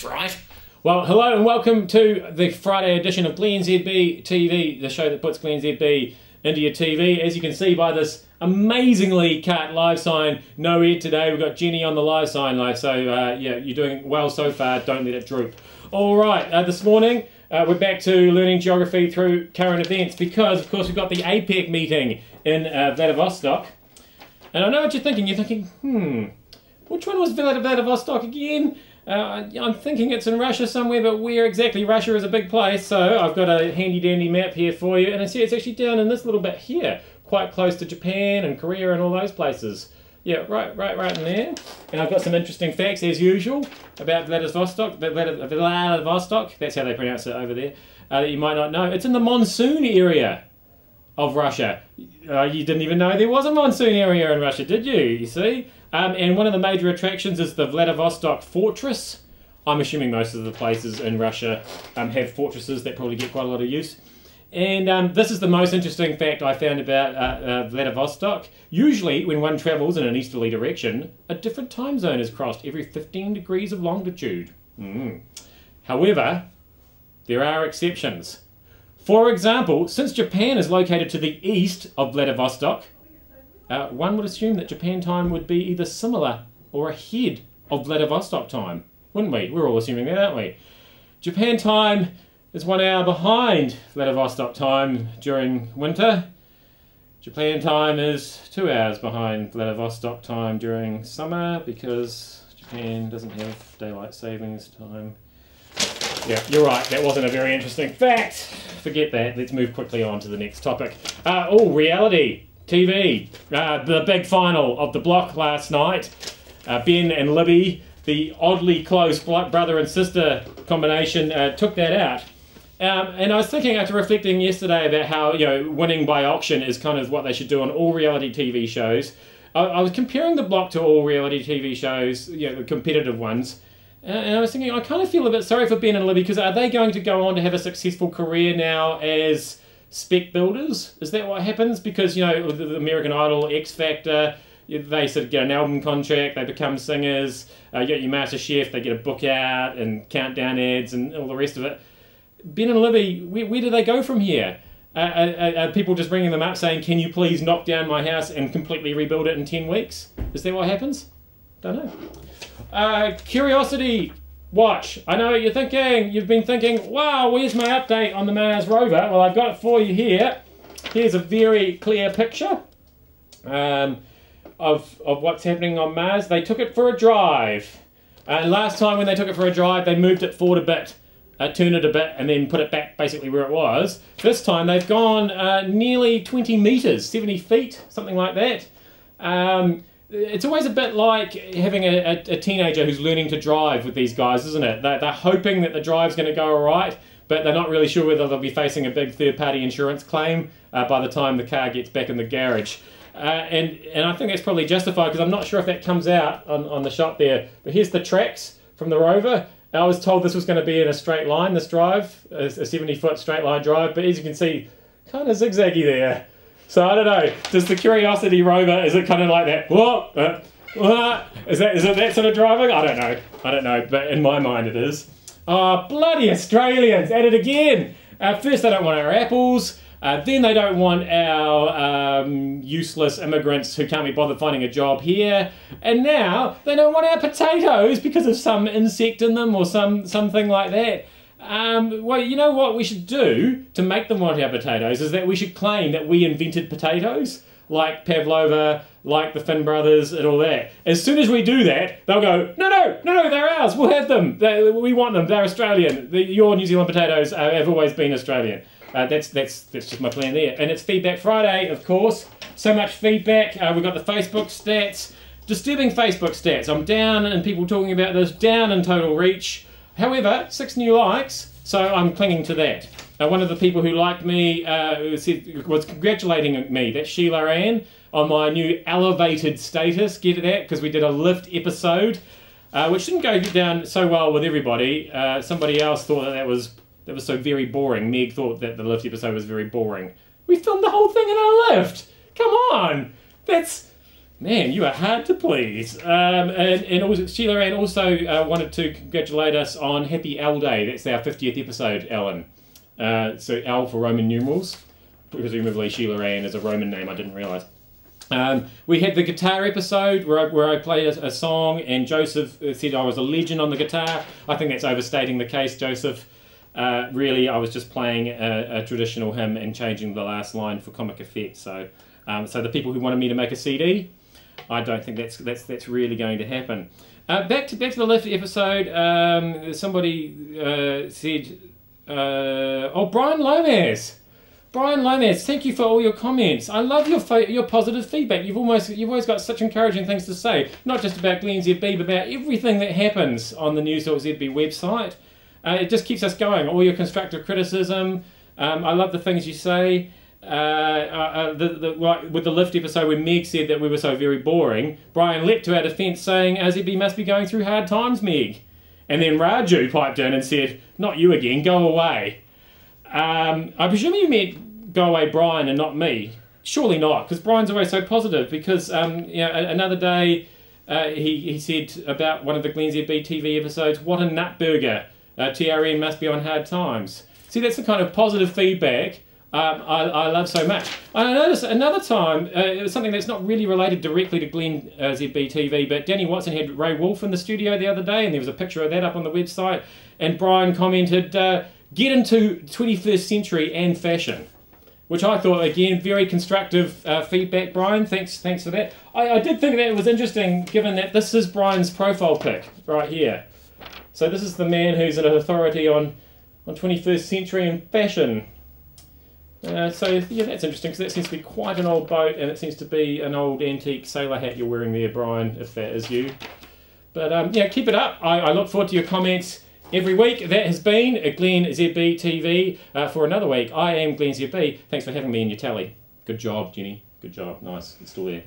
works, right? Well, hello and welcome to the Friday edition of Glennzb TV, the show that puts Glennzb into your TV. As you can see by this amazingly cut live sign, no Ed today. We've got Jenny on the live sign, so yeah, you're doing well so far. Don't let it droop. All right, this morning we're back to learning geography through current events because, of course, we've got the APEC meeting in Vladivostok. And I know what you're thinking. You're thinking, which one was Vladivostok again? I'm thinking it's in Russia somewhere, but where exactly? Russia is a big place, so I've got a handy-dandy map here for you, and I see it's actually down in this little bit here, quite close to Japan and Korea and all those places. Yeah, right in there. And I've got some interesting facts, as usual, about Vladivostok. Vladivostok, that's how they pronounce it over there, that you might not know. It's in the monsoon area of Russia. You didn't even know there was a monsoon area in Russia, did you? You see? And one of the major attractions is the Vladivostok Fortress. I'm assuming most of the places in Russia have fortresses that probably get quite a lot of use. And this is the most interesting fact I found about Vladivostok. Usually, when one travels in an easterly direction, a different time zone is crossed every 15 degrees of longitude. However, there are exceptions. For example, since Japan is located to the east of Vladivostok, one would assume that Japan time would be either similar or ahead of Vladivostok time, wouldn't we? We're all assuming that, aren't we? Japan time is 1 hour behind Vladivostok time during winter. Japan time is 2 hours behind Vladivostok time during summer because Japan doesn't have daylight savings time. Yeah, you're right, that wasn't a very interesting fact. Forget that, let's move quickly on to the next topic. Reality TV. The big final of the block last night. Ben and Libby, the oddly close brother and sister combination, took that out. And I was thinking after reflecting yesterday about how, winning by auction is kind of what they should do on all reality TV shows. I was comparing the block to all reality TV shows, the competitive ones. And I was thinking, I kind of feel a bit sorry for Ben and Libby because are they going to go on to have a successful career now as spec builders? Is that what happens? Because, with the American Idol, X Factor, they sort of get an album contract, they become singers, you get your Master Chef, they get a book out and countdown ads and all the rest of it. Ben and Libby, where do they go from here? Are people just bringing them up saying, can you please knock down my house and completely rebuild it in 10 weeks? Is that what happens? Don't know. Curiosity watch. I know what you're thinking. You've been thinking, wow, where's my update on the Mars rover? Well, I've got it for you here. Here's a very clear picture of what's happening on Mars. They took it for a drive. And last time when they took it for a drive, they moved it forward a bit, turned it a bit, and then put it back basically where it was. This time they've gone nearly 20 metres, 70 feet, something like that. It's always a bit like having a teenager who's learning to drive with these guys, isn't it? They're hoping that the drive's going to go all right, but they're not really sure whether they'll be facing a big third-party insurance claim by the time the car gets back in the garage. And I think that's probably justified because I'm not sure if that comes out on the shot there. But here's the tracks from the rover. I was told this was going to be in a straight line, this drive, a 70-foot straight line drive, but as you can see, kind of zigzaggy there. So I don't know, does the Curiosity rover, is it kind of like that? What? Is it that sort of driving? I don't know, but in my mind it is. Oh, bloody Australians, at it again. First they don't want our apples, then they don't want our useless immigrants who can't be bothered finding a job here, and now they don't want our potatoes because of some insect in them or something like that. Well, you know what we should do to make them want our potatoes is that we should claim that we invented potatoes, like Pavlova, like the Finn brothers and all that. As soon as we do that, they'll go, no, they're ours, we'll have them, we want them, they're Australian. Your New Zealand potatoes have always been Australian. That's just my plan there. And it's Feedback Friday, of course. So much feedback. We've got the Facebook stats. Disturbing Facebook stats. I'm down in people talking about this, down in total reach. However, 6 new likes, so I'm clinging to that. One of the people who liked me was congratulating me, that's Sheila Ann, on my new elevated status. Get that? Because we did a lift episode, which didn't go down so well with everybody. Somebody else thought that was so very boring. Meg thought that the lift episode was very boring. We filmed the whole thing in a lift. Come on, that's Man, you are hard to please. And also, Sheila Ann also wanted to congratulate us on Happy L Day. That's our 50th episode, Ellen. So L for Roman numerals. Presumably Sheila Ann is a Roman name, I didn't realise. We had the guitar episode where I played a song and Joseph said I was a legend on the guitar. I think that's overstating the case, Joseph. Really, I was just playing a traditional hymn and changing the last line for comic effect. So the people who wanted me to make a CD, I don't think that's really going to happen. Back to the lift episode. Somebody said, "Oh, Brian Lomas. Brian Lomas, thank you for all your comments. I love your positive feedback. You've always got such encouraging things to say, not just about Glennzb, but about everything that happens on the News.zb website. It just keeps us going. All your constructive criticism. I love the things you say. With the lift episode when Meg said that we were so very boring, Brian leapt to our defence saying, "ZB must be going through hard times, Meg." And then Raju piped in and said, "Not you again, go away." I presume you meant go away Brian and not me. Surely not, because Brian's always so positive. Because another day he said about one of the Glennzb TV episodes, "What a nutburger, TRN must be on hard times." See, that's the kind of positive feedback I love so much. I noticed another time, it was something that's not really related directly to Glennzb TV, but Danny Watson had Ray Wolf in the studio the other day, and there was a picture of that up on the website, and Brian commented, "Get into 21st century and fashion," which I thought, again, very constructive feedback, Brian. Thanks for that. I did think that was interesting, given that this is Brian's profile pic right here. So this is the man who's an authority on 21st century and fashion. So yeah, that's interesting, because that seems to be quite an old boat, and it seems to be an old antique sailor hat you're wearing there, Brian, if that is you. But yeah, keep it up. I look forward to your comments every week. That has been a Glennzb TV for another week. I am Glennzb. Thanks for having me in your tally. Good job, Jenny. Good job. Nice. It's still there.